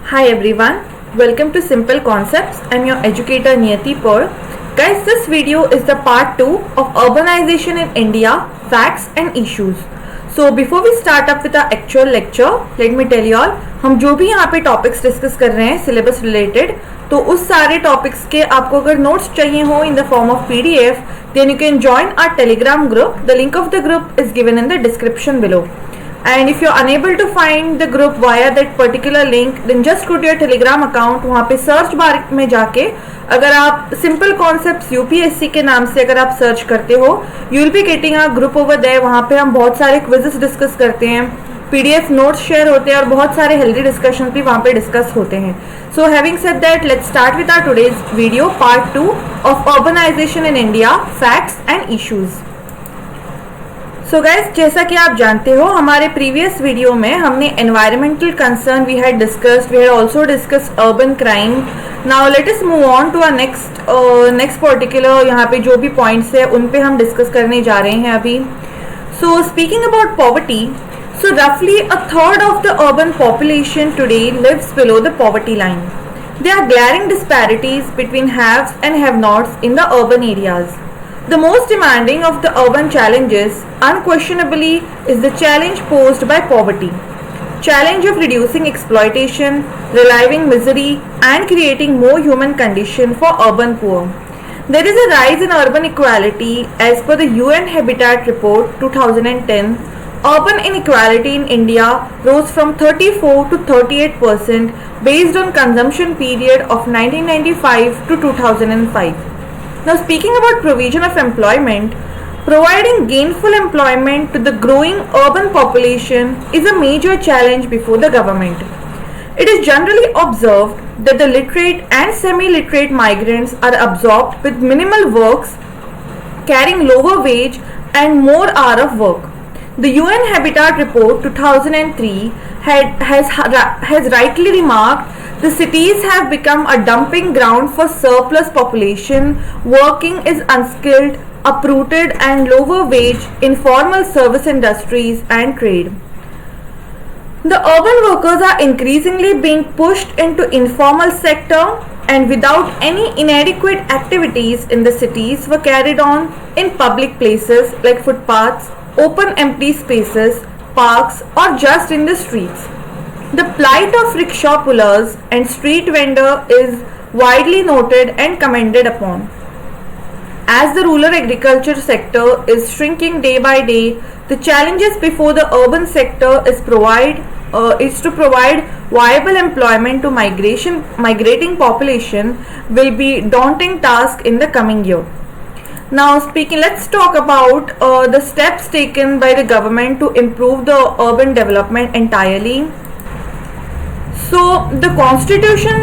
Hi everyone, welcome to Simple Concepts. I'm your educator Niyati Paul. Guys, this video is the part 2 of urbanization in India, facts and issues. So before we start up with our actual lecture, let me tell you all, हम जो भी यहाँ पे topics discuss कर रहे हैं syllabus related, तो उस सारे टॉपिक्स के आपको अगर नोट्स चाहिए हो in the form of PDF, then you can join our Telegram group. The link of the group is given in the description below. And if you're unable to find the group via that particular link, then just go to your Telegram account. वहाँ पे search bar में जाके अगर आप simple concepts UPSC के नाम से अगर आप सर्च करते हो, you will be getting a group over there. वहाँ पे हम बहुत सारे क्विजेस डिस्कस करते हैं, PDF नोट्स शेयर होते हैं और बहुत सारे हेल्दी डिस्कशन भी वहाँ पे डिस्कस होते हैं. So having said that, let's start with our today's video part 2 of urbanisation in India, facts and issues. So guys, जैसा कि आप जानते हो, हमारे प्रीवियस वीडियो में हमने environmental concern we had also discussed urban crime. Now let us move on to our next particular. यहाँ पे जो भी पॉइंट्स है उन पे हम डिस्कस करने जा रहे हैं अभी. सो speaking about poverty, so roughly a third of the urban population today lives below the poverty line. There are glaring disparities between haves and have-nots in the urban areas. The most demanding of the urban challenges, unquestionably, is the challenge posed by poverty. Challenge of reducing exploitation, relieving misery, and creating more human condition for urban poor. There is a rise in urban equality as per the UN Habitat Report 2010. Urban inequality in India rose from 34 to 38% based on consumption period of 1995 to 2005. Now, speaking about provision of employment, providing gainful employment to the growing urban population is a major challenge before the government. It is generally observed that the literate and semi-literate migrants are absorbed with minimal works, carrying lower wage and more hour of work. The UN Habitat Report 2003 has rightly remarked the cities have become a dumping ground for surplus population. Working is unskilled, uprooted and lower wage, informal service industries and trade. The urban workers are increasingly being pushed into informal sector, and without any inadequate activities in the cities were carried on in public places like footpaths, open empty spaces, parks or just in the streets. The plight of rickshaw pullers and street vendor is widely noted and commented upon. As the rural agriculture sector is shrinking day by day, the challenges before the urban sector is to provide viable employment to migrating population will be daunting task in the coming year. Now let's talk about the steps taken by the government to improve the urban development entirely. So the Constitution,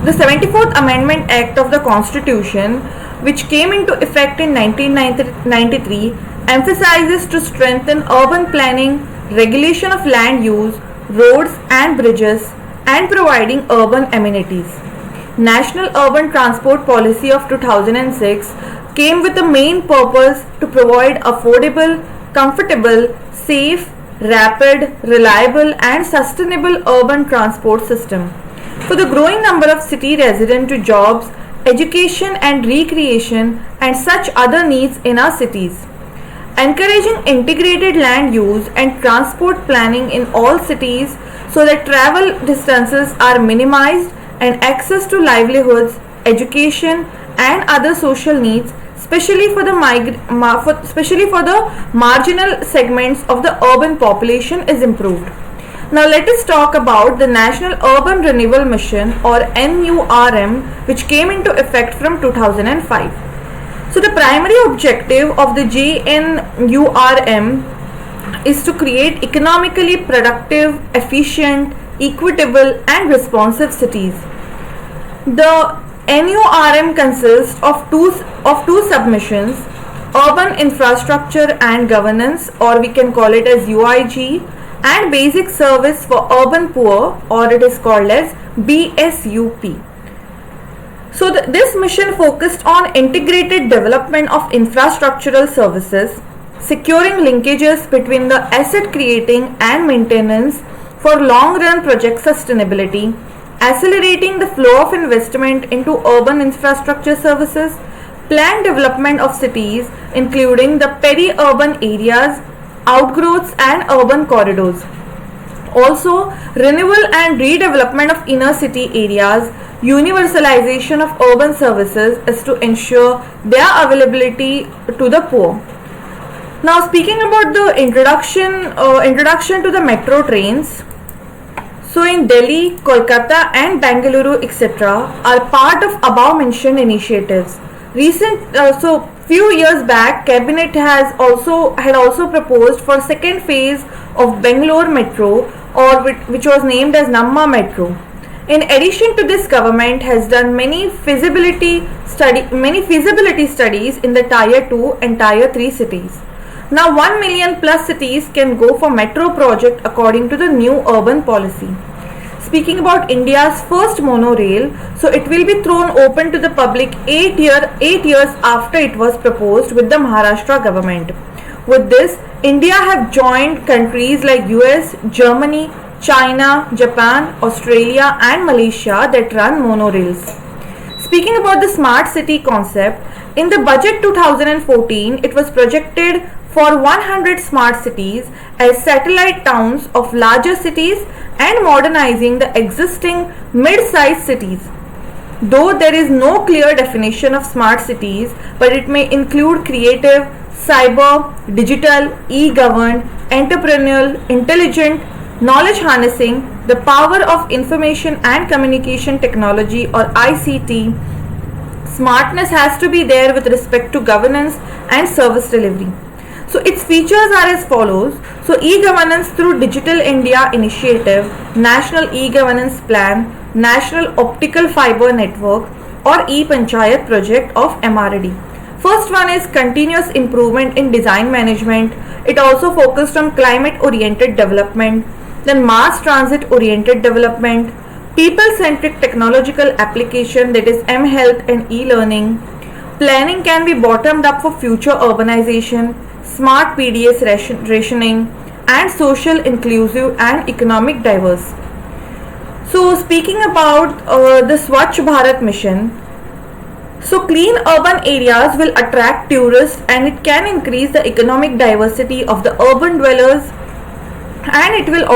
the 74th Amendment Act of the Constitution, which came into effect in 1993, emphasizes to strengthen urban planning, regulation of land use, roads and bridges, and providing urban amenities. National Urban Transport Policy of 2006 came with the main purpose to provide affordable, comfortable, safe, rapid, reliable and sustainable urban transport system for the growing number of city residents to jobs, education and recreation and such other needs in our cities. Encouraging integrated land use and transport planning in all cities so that travel distances are minimized and access to livelihoods, education and other social needs, especially for the marginal segments of the urban population, is improved. Now let us talk about the National Urban Renewal Mission or NURM, which came into effect from 2005. So the primary objective of the JNURM is to create economically productive, efficient, equitable and responsive cities. The NURM consists of two submissions: urban infrastructure and governance, or we can call it as UIG, and basic service for urban poor, or it is called as BSUP. So this mission focused on integrated development of infrastructural services, securing linkages between the asset creating and maintenance for long-run project sustainability, accelerating the flow of investment into urban infrastructure services, planned development of cities including the peri-urban areas, outgrowths and urban corridors. Also, renewal and redevelopment of inner city areas, universalization of urban services is to ensure their availability to the poor. Now, speaking about the introduction to the metro trains. So, in Delhi, Kolkata, and Bangalore, etc., are part of above mentioned initiatives. Few years back, Cabinet had also proposed for second phase of Bangalore Metro, which was named as Namma Metro. In addition to this, government has done many feasibility studies in the Tier 2 and Tier 3 cities. Now 1 million plus cities can go for metro project according to the new urban policy. Speaking about India's first monorail, so it will be thrown open to the public 8 years after it was proposed with the Maharashtra government. With this, India have joined countries like US, Germany, China, Japan, Australia and Malaysia that run monorails. Speaking about the smart city concept, in the budget 2014, it was projected for 100 smart cities as satellite towns of larger cities and modernizing the existing mid-sized cities. Though there is no clear definition of smart cities, but it may include creative, cyber, digital, e-governed, entrepreneurial, intelligent, knowledge harnessing, the power of information and communication technology or ICT. Smartness has to be there with respect to governance and service delivery. So its features are as follows. So e-governance through Digital India Initiative, National E-Governance Plan, National Optical Fiber Network or e-Panchayat project of MRD. First one is continuous improvement in design management. It also focused on climate oriented development, then mass transit oriented development, people centric technological application, that is M-Health and e-learning. Planning can be bottomed up for future urbanization, smart PDS rationing and social inclusive and economic diverse. So speaking about the Swachh Bharat mission, so clean urban areas will attract tourists and it can increase the economic diversity of the urban dwellers, and it will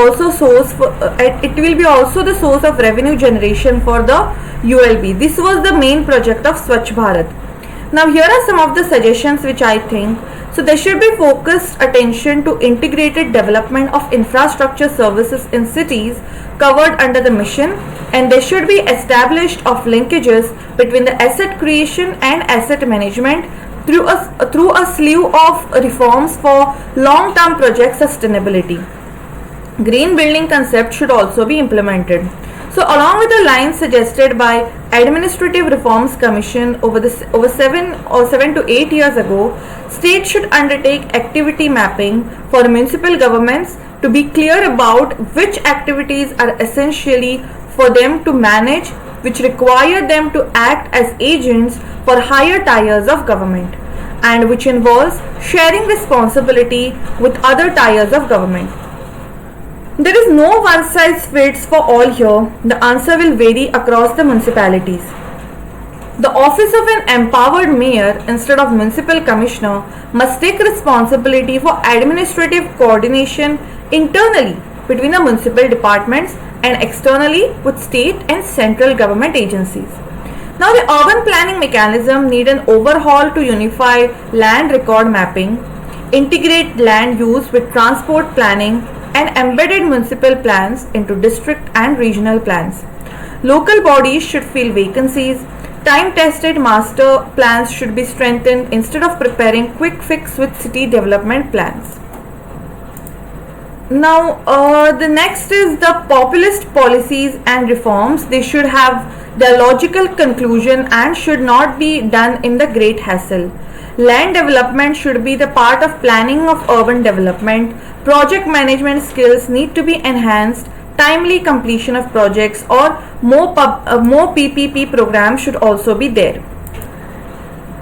be also the source of revenue generation for the ULB. This was the main project of Swachh Bharat. Now here are some of the suggestions which I think. So there should be focused attention to integrated development of infrastructure services in cities covered under the mission, and there should be established of linkages between the asset creation and asset management through a slew of reforms for long-term project sustainability. Green building concept should also be implemented. So along with the lines suggested by Administrative Reforms Commission over 7 to 8 years ago, states should undertake activity mapping for municipal governments to be clear about which activities are essentially for them to manage, which require them to act as agents for higher tiers of government, and which involves sharing responsibility with other tiers of government. There is no one size fits for all here. The answer will vary across the municipalities. The office of an empowered mayor instead of municipal commissioner must take responsibility for administrative coordination internally between the municipal departments and externally with state and central government agencies. Now the urban planning mechanism need an overhaul to unify land record mapping, integrate land use with transport planning and embedded municipal plans into district and regional plans. Local bodies should fill vacancies. Time-tested master plans should be strengthened instead of preparing quick fix with city development plans. Now, the next is the populist policies and reforms. They should have their logical conclusion and should not be done in the great hassle. Land development should be the part of planning of urban development. Project management skills need to be enhanced. Timely completion of projects or more PPP programs should also be there,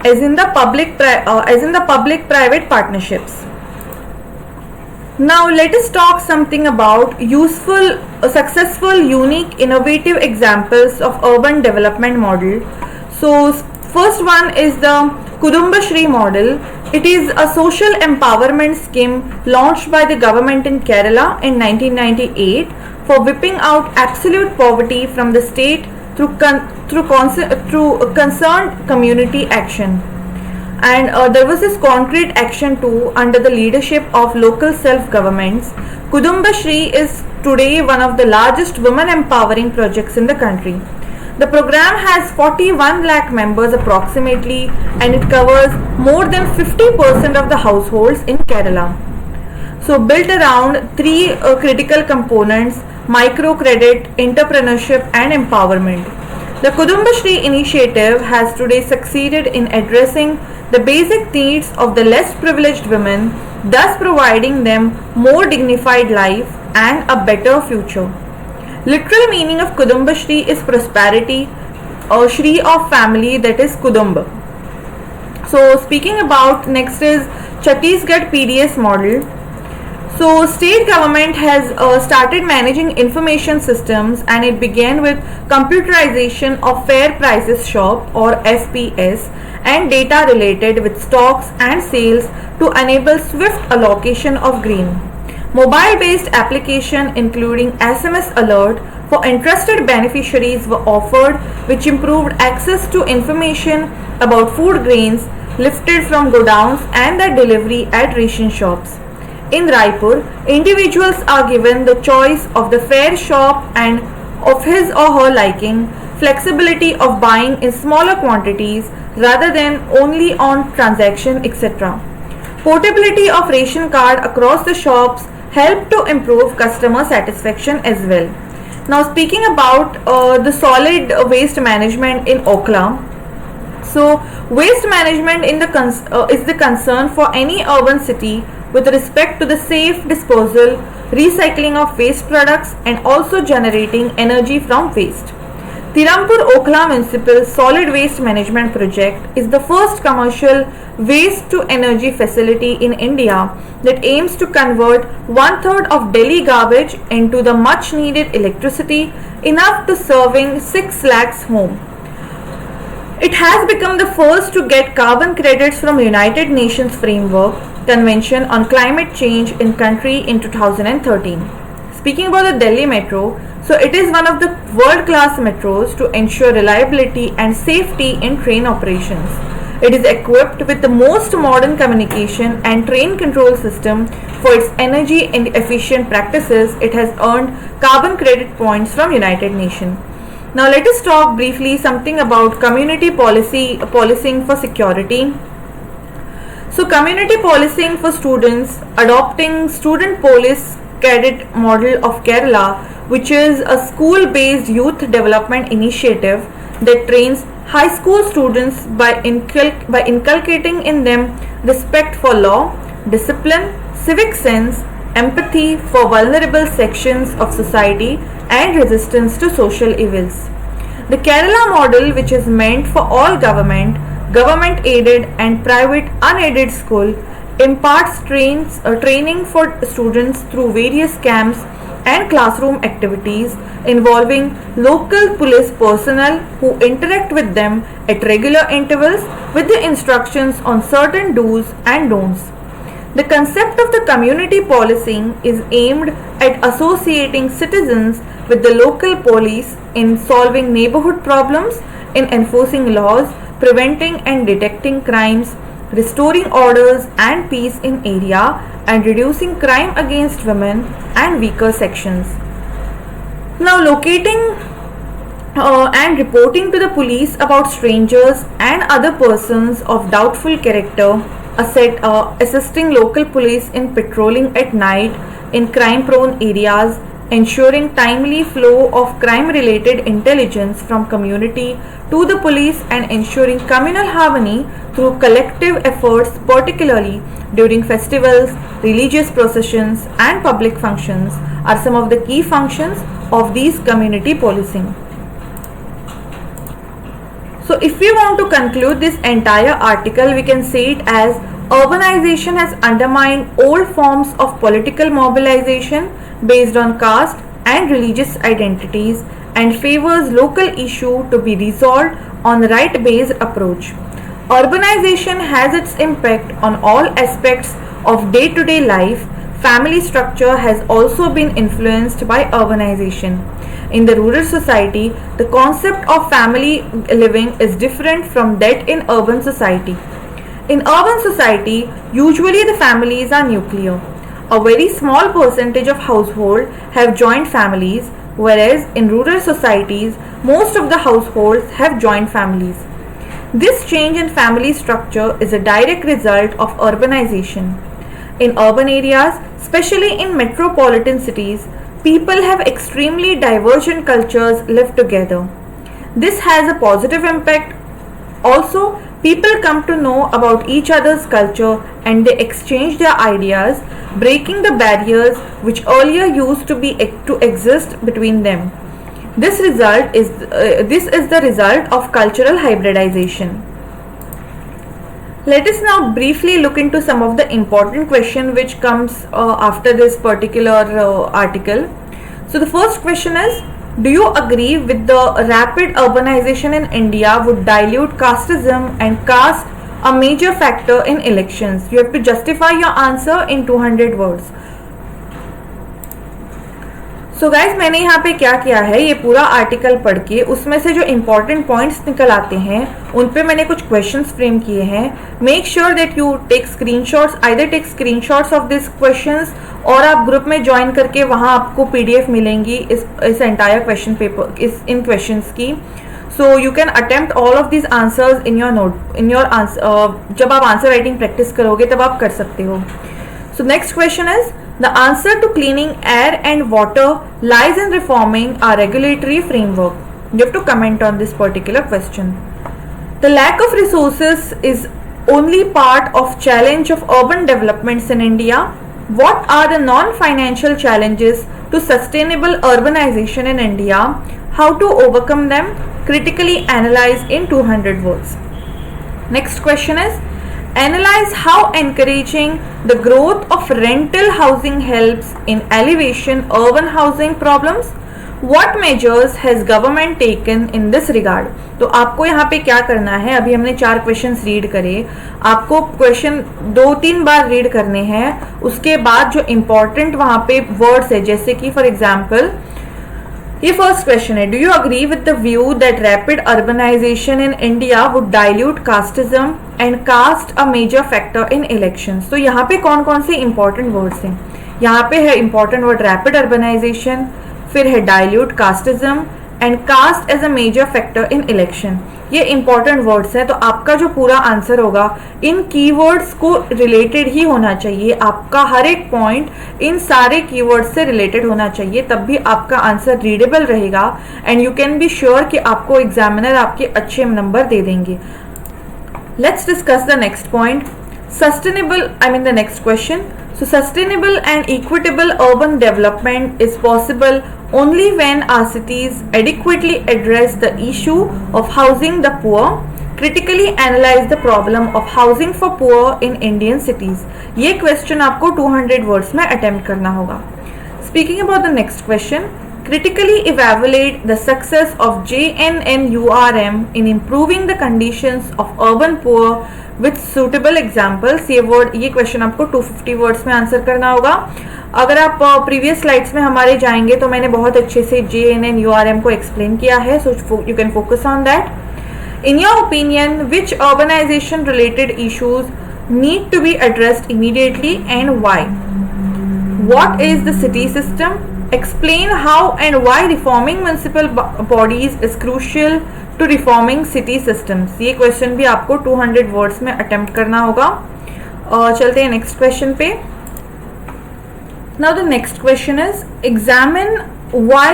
as in the public-private partnerships. Now let us talk something about useful, successful, unique, innovative examples of urban development model. So first one is the Kudumbashree model. It is a social empowerment scheme launched by the government in Kerala in 1998 for whipping out absolute poverty from the state through concerned community action. And there was this concrete action too under the leadership of local self-governments. Kudumbashree is today one of the largest women empowering projects in the country. The program has 41 lakh members approximately, and it covers more than 50% of the households in Kerala. So built around three critical components: microcredit, entrepreneurship and empowerment. The Kudumbashree initiative has today succeeded in addressing the basic needs of the less privileged women, thus providing them more dignified life and a better future. Literal meaning of Kudumbashree is prosperity, or Shri of family, that is Kudumba. So speaking about next is Chhattisgarh PDS model. So state government has started managing information systems, and it began with computerization of fair prices shop or FPS and data related with stocks and sales to enable swift allocation of grain. Mobile based application including SMS alert for interested beneficiaries were offered, which improved access to information about food grains lifted from godowns and their delivery at ration shops. In Raipur, individuals are given the choice of the fair shop and of his or her liking, flexibility of buying in smaller quantities rather than only on transaction, etc. Portability of ration card across the shops help to improve customer satisfaction as well. Now speaking about the solid waste management in Okla. So waste management in is the concern for any urban city with respect to the safe disposal, recycling of waste products and also generating energy from waste. Tirampur Okla Municipal Solid Waste Management Project is the first commercial waste to energy facility in India that aims to convert one-third of Delhi garbage into the much needed electricity enough to serving 6 lakhs home. It has become the first to get carbon credits from United Nations Framework Convention on Climate Change in country in 2013. Speaking about the Delhi Metro, so it is one of the world-class metros to ensure reliability and safety in train operations. It is equipped with the most modern communication and train control system. For its energy and efficient practices, it has earned carbon credit points from United Nations. Now let us talk briefly something about community policing for security. So community policing for students, adopting student police cadet model of Kerala, which is a school-based youth development initiative that trains high school students by inculcating in them respect for law, discipline, civic sense, empathy for vulnerable sections of society and resistance to social evils. The Kerala model, which is meant for all government aided and private unaided school, imparts training for students through various camps and classroom activities involving local police personnel who interact with them at regular intervals with the instructions on certain do's and don'ts. The concept of the community policing is aimed at associating citizens with the local police in solving neighborhood problems, in enforcing laws, preventing and detecting crimes, restoring orders and peace in area, and reducing crime against women and weaker sections. Now locating and reporting to the police about strangers and other persons of doubtful character, assisting local police in patrolling at night in crime prone areas, ensuring timely flow of crime related intelligence from community to the police, and ensuring communal harmony through collective efforts, particularly during festivals, religious processions and public functions, are some of the key functions of these community policing. So if we want to conclude this entire article, we can say it as Urbanization has undermined old forms of political mobilization based on caste and religious identities and favors local issue to be resolved on right-based approach. Urbanization has its impact on all aspects of day-to-day life. Family structure has also been influenced by urbanization. In the rural society, the concept of family living is different from that in urban society. In urban society, usually the families are nuclear. A very small percentage of households have joint families, whereas in rural societies, most of the households have joint families. This change in family structure is a direct result of urbanization. In urban areas, especially in metropolitan cities, people have extremely divergent cultures live together. This has a positive impact. Also, people come to know about each other's culture and they exchange their ideas, breaking the barriers which earlier used to exist between them. This is the result of cultural hybridization. Let us now briefly look into some of the important question which comes after this particular article. So the first question is, do you agree with the rapid urbanization in India would dilute casteism and caste a major factor in elections? You have to justify your answer in 200 words. So guys मैंने यहाँ पे क्या किया है, ये पूरा article पढ़ के उसमें से जो इम्पोर्टेंट पॉइंट्स निकल आते हैं उन पे मैंने कुछ क्वेश्चंस फ्रेम किए हैं. Make sure that you take screenshots, either take screenshots of this questions और आप ग्रुप में ज्वाइन करके वहाँ आपको पीडीएफ मिलेंगी इस एंटायर क्वेश्चन पेपर इन क्वेश्चंस की. So you can attempt all of this answers in your answer. जब आप आंसर राइटिंग प्रैक्टिस करोगे तब आप कर सकते हो. So next question is, the answer to cleaning air and water lies in reforming our regulatory framework. You have to comment on this particular question. The lack of resources is only part of challenge of urban developments in India. What are the non-financial challenges to sustainable urbanization in India? How to overcome them? Critically analyze in 200 words. Next question is, analyze how encouraging the growth of rental housing helps in alleviation urban housing problems. What measures has government taken in this regard? तो आपको यहाँ पे क्या करना है, अभी हमने 4 questions read करे, आपको क्वेश्चन 2-3 बार रीड करने हैं. उसके बाद जो इम्पोर्टेंट वहाँ पे वर्ड्स है, जैसे कि फॉर एग्जाम्पल ये फर्स्ट क्वेश्चन है, do you agree with the view that rapid urbanisation in India would dilute casteism and caste a major factor in elections. तो यहाँ पे कौन कौन से इंपॉर्टेंट वर्ड्स हैं, यहाँ पे है इंपॉर्टेंट वर्ड रैपिड अर्बनाइजेशन, फिर है dilute casteism and caste as a major factor in election. ये इंपॉर्टेंट वर्ड्स हैं. तो आपका जो पूरा आंसर होगा इन कीवर्ड्स को रिलेटेड ही होना चाहिए. आपका हर एक पॉइंट इन सारे कीवर्ड्स से रिलेटेड होना चाहिए, तब भी आपका आंसर रीडेबल रहेगा and you can be sure कि आपको एग्जामिनर आपके अच्छे नंबर दे देंगे. Let's discuss the next point. Sustainable, the next question. So sustainable and equitable urban development is possible only when our cities adequately address the issue of housing the poor. Critically analyze the problem of housing for poor in Indian cities. ये question आपको 200 words में attempt करना होगा. Speaking about the next question, critically evaluate the success of JNNURM in improving the conditions of urban poor with suitable examples. ये question आपको 250 words में answer करना होगा. अगर आप प्रीवियस स्लाइड्स में हमारे जाएंगे तो मैंने बहुत अच्छे से JNNURM को एक्सप्लेन किया है, so you can focus on that. In your opinion which urbanisation related issues need to be addressed immediately and why? What is the city system? Explain how and why reforming municipal bodies is crucial to reforming city systems. ये question भी आपको 200 words में attempt करना होगा. चलते हैं next question पे. Now the next question is, examine why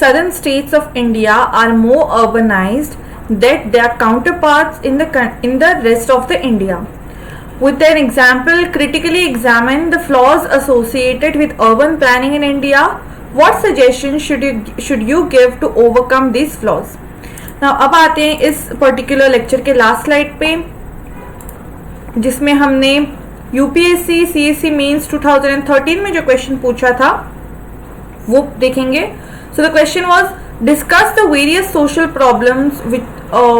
southern states of India are more urbanized than their counterparts in the rest of the India. With an example, critically examine the flaws associated with urban planning in India. What suggestions should you give to overcome these flaws? Now अब आते हैं इस particular lecture के last slide पे. जिसमें हमने UPSC CSC mains 2013 में जो क्वेश्चन पूछा था वो देखेंगे. So the question was discuss the various social problems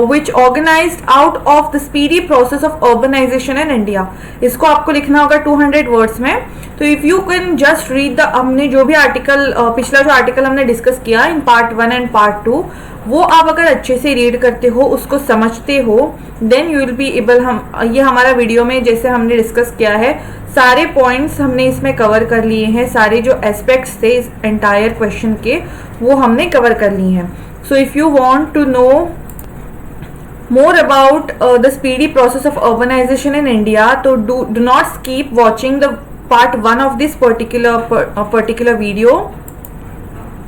which organized out of the speedy process of urbanization in India. इसको आपको लिखना होगा 200 वर्ड्स में. तो if you can just read the, हमने जो भी आर्टिकल पिछला जो आर्टिकल हमने डिस्कस किया इन पार्ट 1 एंड पार्ट 2, वो आप अगर अच्छे से रीड करते हो, उसको समझते हो, then you will be able. हम ये हमारा वीडियो में जैसे हमने डिस्कस किया है, सारे पॉइंट्स हमने इसमें कवर कर लिए हैं. सारे जो एस्पेक्ट्स थे इस एंटायर क्वेश्चन के वो हमने कवर कर लिए हैं. So if you want to know more about the speedy process of urbanization in India, so do not skip watching the part 1 of this particular video.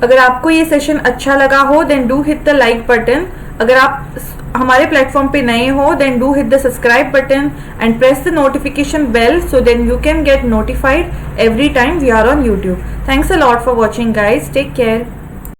अगर आपको ये सेशन अच्छा लगा हो then do hit the like button. अगर आप हमारे platform पे नए हो then do hit the subscribe button and press the notification bell so then you can get notified every time we are on YouTube. Thanks a lot for watching guys. Take care.